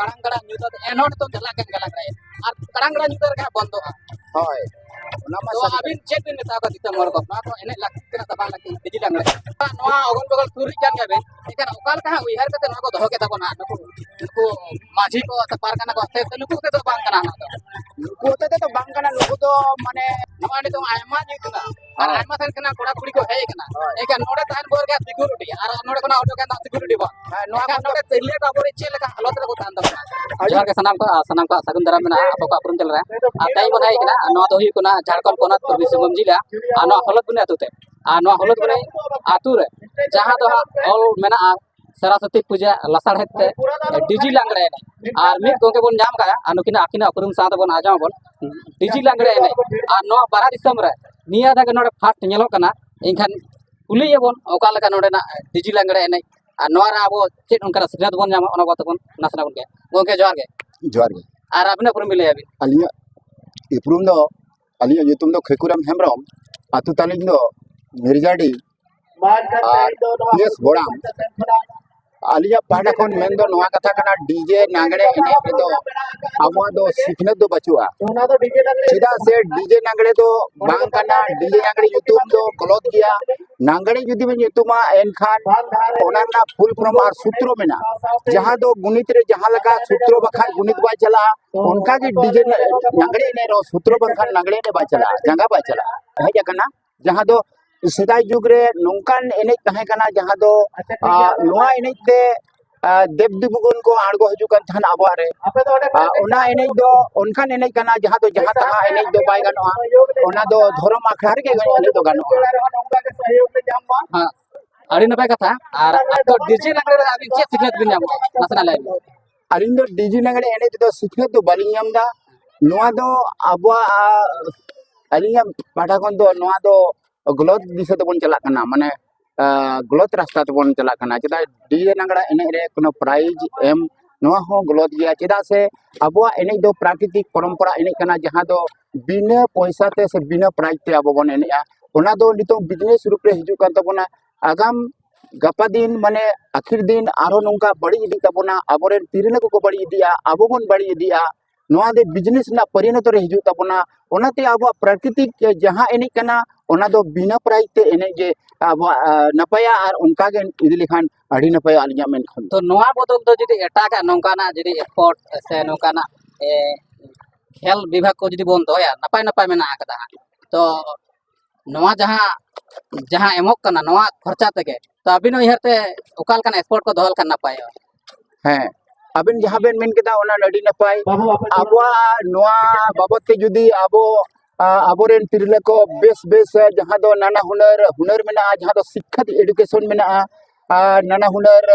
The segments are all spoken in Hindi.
kadang kadang nyuta enon to jalak kan galak rai ar kadang kadang nyuta ka bondo hoy ona ma to abin cek din meta ka kita mor ko na to ene lak kena tabang lak diji lang rai noa ogon bogal turi kan gabe ikan okal ka uihar kate na ko doho ke ta ko na nuku माझी को tapar kana ko te nuku te to bang kana na to nuku to bang kana nuku to mane noa ni to ayma ni kana ar ayma tan kana koda kuri ko hei kana ekan node tan bor ga security ar node kana auto kan security ba noa kan node telia ka bor ichel ka halot re ko tan da ᱡᱚᱦᱟᱨ ᱜᱮ ᱥᱟᱱᱟᱢ ᱠᱚ ᱥᱟᱹᱜᱩᱱ ᱫᱟᱨᱟᱢ ᱢᱮᱱᱟᱜᱼᱟ ᱟᱵᱚ ᱠᱚ ᱩᱯᱨᱩᱢ ᱪᱟᱞ ᱨᱮ ᱟᱨ ᱛᱟᱭ ᱵᱚᱱ ᱦᱮᱡ ᱠᱟᱱᱟ ᱱᱚᱣᱟ ᱫᱚ ᱦᱩᱭᱩᱜ ᱠᱟᱱᱟ ᱡᱷᱟᱲᱠᱷᱚᱸᱰ ᱯᱚᱱᱚᱛ ᱯᱩᱨᱵᱤ ᱥᱤᱝᱵᱷᱩᱢ ᱡᱤᱞᱟ ᱟᱨ ᱱᱚᱣᱟ ᱦᱚᱞᱚᱛ ᱵᱩᱱᱤ ᱟᱹᱛᱩ ᱛᱮ ᱟᱨ ᱱᱚᱣᱟ ᱦᱚᱞᱚᱛ ᱵᱩᱱᱤ ᱟᱹᱛᱩ ᱨᱮ ᱡᱟᱦᱟᱸ ᱫᱚ ᱚᱞ ᱢᱮᱱᱟᱜᱼᱟ ᱥᱚᱨᱚᱥᱚᱛᱤ ᱯᱩᱡᱟᱹ ᱞᱟᱥᱟᱲᱦᱮᱫ ᱛᱮ ᱰᱤᱡᱤ ᱞᱟᱝᱲᱮ ᱮᱱᱮᱡ ᱟᱨ ᱢᱤᱫ ᱜᱚᱝᱠᱮ ᱵᱚᱱ ᱧᱟᱢ ᱠᱟᱜᱼᱟ ᱟᱨ ᱱᱩᱠᱤᱱᱟᱜ ᱟᱹᱠᱤᱱᱟᱜ ᱩᱯᱨᱩᱢ ᱥᱟᱶᱛᱮ ᱵᱚᱱ ᱟᱸᱡᱚᱢ ᱟᱵᱚᱱ ᱰᱤᱡᱤ ᱞᱟᱝᱲᱮ ᱮᱱᱮᱡ ᱟᱨ ᱱᱚᱣᱟ ᱵᱟᱨᱟ ᱫᱤᱥᱚᱢ ᱨᱮ ᱱᱤᱭᱟᱹ ᱫᱷᱟᱣ ᱱᱚᱰᱮ ᱯᱷᱟᱥᱴ ᱧᱮᱞᱚᱜ ᱠᱟᱱᱟ ᱮᱱᱠᱷᱟन ᱠᱩᱞᱤᱭᱟᱵᱚᱱ ᱚᱠᱟ ᱞᱮᱠᱟ ᱱᱚᱰᱮᱱᱟᱜ ᱰᱤᱡᱤ ᱞᱟᱝᱲᱮ ᱮᱱᱮᱡ ᱟᱨ ᱱᱚᱣᱟ ᱨᱮ ᱟᱵᱚ ᱪᱮᱫ ᱚᱱᱠᱟᱱᱟᱜ ᱥᱤᱠᱷᱱᱟᱹᱛ ᱵᱚᱱ ᱧᱟᱢᱟ ᱚᱱᱟ ᱵᱟᱵᱚᱫ ᱵᱚᱱ ᱱᱟᱥᱮᱱᱟᱜ ᱵᱚᱱ ᱜᱚᱝᱠᱮ ᱡᱚᱦᱟᱨ ᱜᱮ ᱟᱨ ᱟᱵᱤᱱᱟᱜ ᱩᱯᱨᱩᱢ ᱞᱟᱹᱭ ᱟᱵᱤᱱ alinya iprum do alinya nyutum do khekuram hembrom atu taling do mirjadi yes boram alinya pada kon men do noa katha kana dj nangre ene do amo do sikhnat do bachua chida se dj nangre do bang kana dj nangre youtube do kolot gya nangre judi men yutuma enkhan onana full from ar sutro mena jaha do gunit re jaha laka sutro bakhan gunit ba chala उनका की डीजे नंगड़े ने रो सूत्रो बंखान नंगड़े ने बाचला जंगा बाचला है kana जहां दो सेदाय जुग रे नोंकान एने तहे kana जहां दो नोआ एने ते देव दिबुगुन को आड़गो हजू kan थान आबो रे ओना एने दो उनकान एने kana जहां दो जहां तहा एने दो बाय गनोआ ओना दो धर्म आखड़ा रे एने दो गनोआ हां अड़ी नपाय कथा आर तो डीजे लंगड़े रे अभी चेक सिखनत बिन जाम नासना लाइन अलिंग दो डीजे नंगड़े एने दो सिखने तो बलियम दा नोआ दो अबवा अलिंग पाठा कोन दो नोआ दो गलत दिशा तो बन चला कना माने गलत रास्ता तो बन चला कना चेदा डीजे नंगड़ा एने रे कोनो प्राइज एम नोआ हो गलत गया चेदा से अबवा एने दो प्राकृतिक परंपरा एने कना जहां दो बिना पैसा ते से बिना प्राइज ते अब बन एने ओना दो नितो बिजनेस रूप रे हिजु कान तबना आगाम गपा दिन माने आखिर दिन आरो नोंका बड़ी इदी तबना अबोरेन तिरने को बड़ी इदिया अबो बन बड़ी इदिया नोआ दे बिजनेस ना परिणत रे हिजु तबना ओनाते अब प्राकृतिक जहां एने कना ओना दो बिना प्राइज ते एने जे अब नपाया और उनका गे इदी लिखान अड़ी नपाया अलिया मेन खन तो नोआ बदल दो जदी एटा का नोंकाना जदी स्पोर्ट से नोंकाना खेल विभाग को जदी बोन दोया नपाय नपाय मेना आकदा तो नोआ जहां जहां एमोक कना नोआ खर्चा तके तो अबिनो इहते ओकाल कना स्पोर्ट को दोहल करना पाए हैं अबिन जहां बेन मेन केदा ओना नडी नपाय अबवा नोआ बाबत ते जुदी अबो अबोरेन तिरले को बेस बेस जहां दो नाना हुनर मेना जहां दो शिक्षा एजुकेशन मेना नाना हुनर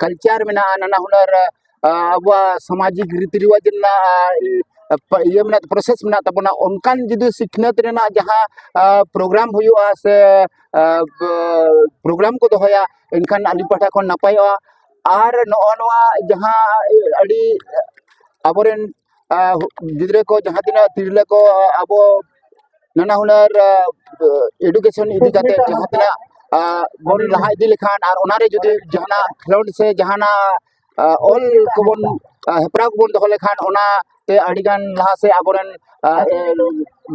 कल्चर मेना नाना हुनर अबवा सामाजिक रीति रिवाज ना ये मेना प्रोसेस मेना तबना उनकान जुदी सिखनत रेना जहां प्रोग्राम हुआ से प्रोग्राम को दोहया इनकान अली पाठा को नपाया आर नोआ जहां अड़ी अबोरेन गिद्रे को जहां तिना तिरले को अबो नाना हुनर एजुकेशन इदी जाते जहां तिना बोन लहा इदी लिखान और ओनारे जुदी जहाना खलोड से जहाना ऑल को बोन हेपरा को बोन दोह लेखान ओना ते अड़ीगान लहा से अबोरेन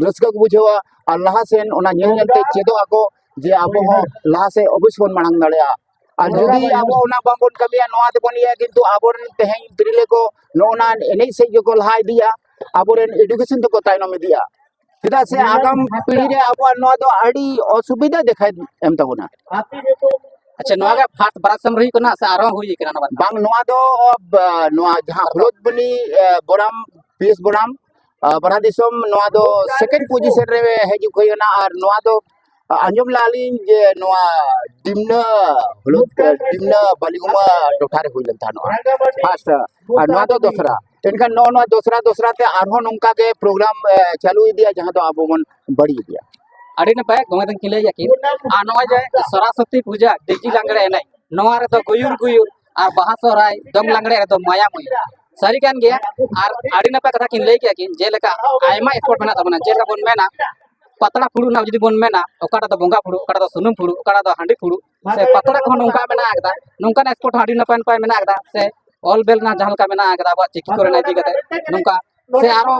रस्का को बुझेवा और लहा से ओना नेल नेलते चेदो आको जे अबो हो लहा से अवश्य बोन मांग दाड़ेया और जुदी अबो ओना बाबोन कमिया नोआ दे बनिया किंतु अबोरेन तेहें तिरले को नोना एने से को लहा इदिया अबोरेन एजुकेशन तो को तायनम इदिया चेदा से आगाम पीढ़ी रे अबो नोआ दो अड़ी असुविधा देखाय एम तबना अच्छा नोआ का फाट बरासम रही कना से आरो हुई कना ना बांग नोआ दो नोआ जहां हलोत बनी बोराम पीएस बोराम बरा दिसम नोआ दो सेकंड पोजीशन रे हेजु खयना और नोआ दो अंजम लालिन जे नोआ डिमना हलोत डिमना बालिगुमा टोठारे हुई लंता नोआ फास्ट और नोआ दो दूसरा इनका नोआ दूसरा ते आरो नोंका के प्रोग्राम चालू दिया जहां दो आबो मन बड़ी दिया अड़ी न पाए गोमे तन किले याकिन आ नोआ जे सरस्वती पूजा डिजी लांगड़े एने नोआ रे तो गुयुर गुयुर आ बाहा सोराय दम लांगड़े रे तो माया मया सारी कान गया और अड़ी न पाए कथा किन ले किया किन जे लेका आयमा स्पोर्ट बना तबना जे लेका बोन मेना पतड़ा फुड़ू ना जुदी बोन मेना ओकाटा दो बोंगा फुड़ू ओकाटा दो सुनुम फुड़ू ओकाटा दो हांडी फुड़ू से पतड़ा को नोंका मेना आगदा नोंका ना एक्सपोर्ट हांडी नपाय नपाय मेना आगदा से ऑल बेल ना जहां का मेना आगदा बा चिकी करे ना इदी कते नोंका से आरो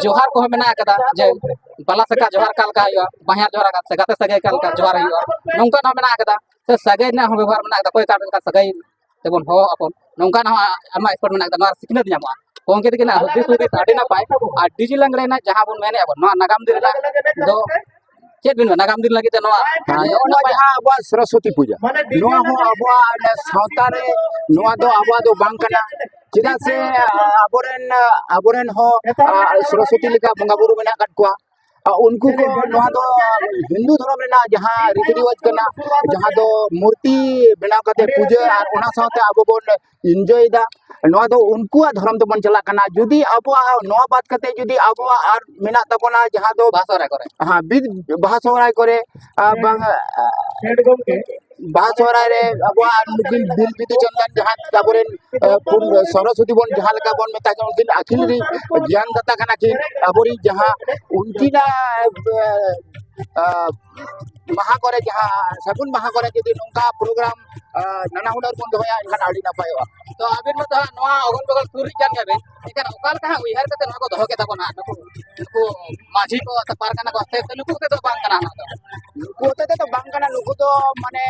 जोहार को मेना आगदा जे बाला सका जोहार काल का हयो बाहर जोहार का सगाते सगे काल का जोहार हयो नोंका ना मेना आगदा से सगे ना हो व्यवहार मेना आगदा कोई का सगे तेबन हो अपन नोंका ना आमा एक्सपोर्ट मेना आगदा ना सिकनत ᱧᱟᱢᱚᱜᱼᱟ कोंगे दिके ना हुदिस हुदिस आडी ना पाय आ डीजी लंगड़े ना जहां बन मेने अब ना नागाम दिन दो चेत बिन नागाम दिन लगी नोआ ᱱᱚᱣᱟ ᱡᱟᱦᱟᱸ ᱟᱵᱚᱣᱟᱜ ᱥᱚᱨᱚᱥᱚᱛᱤ ᱯᱩᱡᱟᱹ ᱱᱚᱣᱟ ᱦᱚᱸ ᱟᱵᱚᱣᱟᱜ ᱥᱟᱶᱛᱟ ᱨᱮ ᱱᱚᱣᱟ ᱫᱚ ᱟᱵᱚᱣᱟᱜ ᱫᱚ ᱵᱟᱝ ᱠᱟᱱᱟ ᱪᱮᱫᱟᱜ ᱥᱮ ᱟᱵᱚᱨᱮᱱ ᱦᱚᱸ ᱥᱚᱨᱚᱥᱚᱛᱤ ᱞᱮᱠᱟ ᱵᱚᱸᱜᱟ ᱵᱩᱨᱩ ᱢᱮᱱᱟᱜ ᱟᱠᱟᱫ ᱠᱚᱣᱟ उनको को नवा दो हिंदू धर्म रेना जहां रीति रिवाज करना जहां दो मूर्ति बनाव करते पूजा और ओना साथे आबो बोन एंजॉय दा नवा दो उनको धर्म तो बन चला करना जुदी आबो नवा बात करते जुदी आबो और मेना तबोना जहां दो भाषा करे हां बिद भाषा करे बांग बाहा सोहराय रे आबो नुकिन बिल बिदु चंदन जहां ताबोरेन सरस्वती बन जहां लका बन मेता उनकिन अखिल री ज्ञान दाता कना कि आबोरी जहां उनकिना महा करे जहां सगुन महा करे जदि नोंका प्रोग्राम नाना हुनर बन दोया इनखान आडी नापायोआ तो अबिन मत नोआ अगल बगल सुरी जान गबे एकर ओकाल का उइहर कते नको दोहो के तबना नुकु माझी को तपार कना को से नुकु के तो बांग कना ना नुकु होते तो बांग कना नुकु तो माने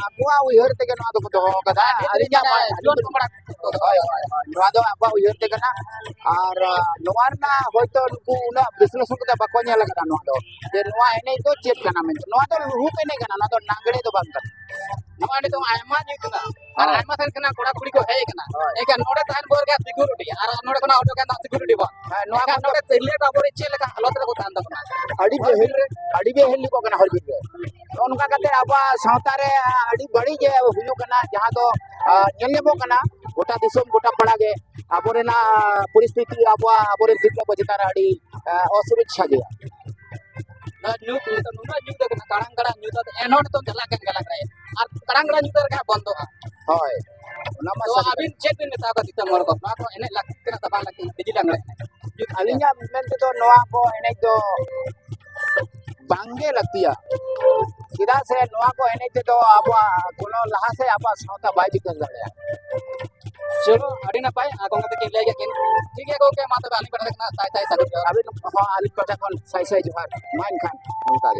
आबुआ उइहर ते के नोआ तो दोहो कदा आरी जा जोन कोमड़ा नोआ दो आबुआ उइहर ते कना और नोआ ना होयतो नुकु उना विश्लेषण कते बाको नेल कदा नोआ दो जे नोआ एने तो चेक कना मेन नोआ तो रूप एने कना ना तो नांगड़े तो बांग कना नोआ ने तो आयमा जितना और आयमा सन कना कोड़ा कुड़ी को है कना एका नोडे तान बोर का सिक्योरिटी और नोडे कोना ऑटो का सिक्योरिटी बा नोआ का नोडे तेले का बोरे चेल का हालत रे को तान दबना अड़ी बेहल को कना हर बिगे उनका कते आबा सावता रे अड़ी बड़ी जे हुयु कना जहां दो नेलेबो कना गोटा दिसम गोटा पड़ा गे आबोरेना परिस्थिति आबोरे दिखला बजिता अड़ी असुरक्षा गे न्यू तो नुना न्यू तो कड़ांग कड़ा न्यू तो एनोड तो चला के गला करे और कड़ांग कड़ा न्यू तो का बंद हो होय ओना मा तो अबिन चेक दिन मेता का दिता मोर को ना को एने लाग केना तबा लाग डिजी लंगड़े अलिंगा मेनते तो नोआ को एने तो बांगे लगतिया सीधा से नोआ को एने तो आबा कोनो लहा से आबा सावता बाय बिकल दड़या चलो अड़ी ना पाए आगो मते के ले किन ठीक है को के माता आली पड़ सकना साई साई सगत अभी हां आली पटा कोन साई साई जोहार मान खान उनका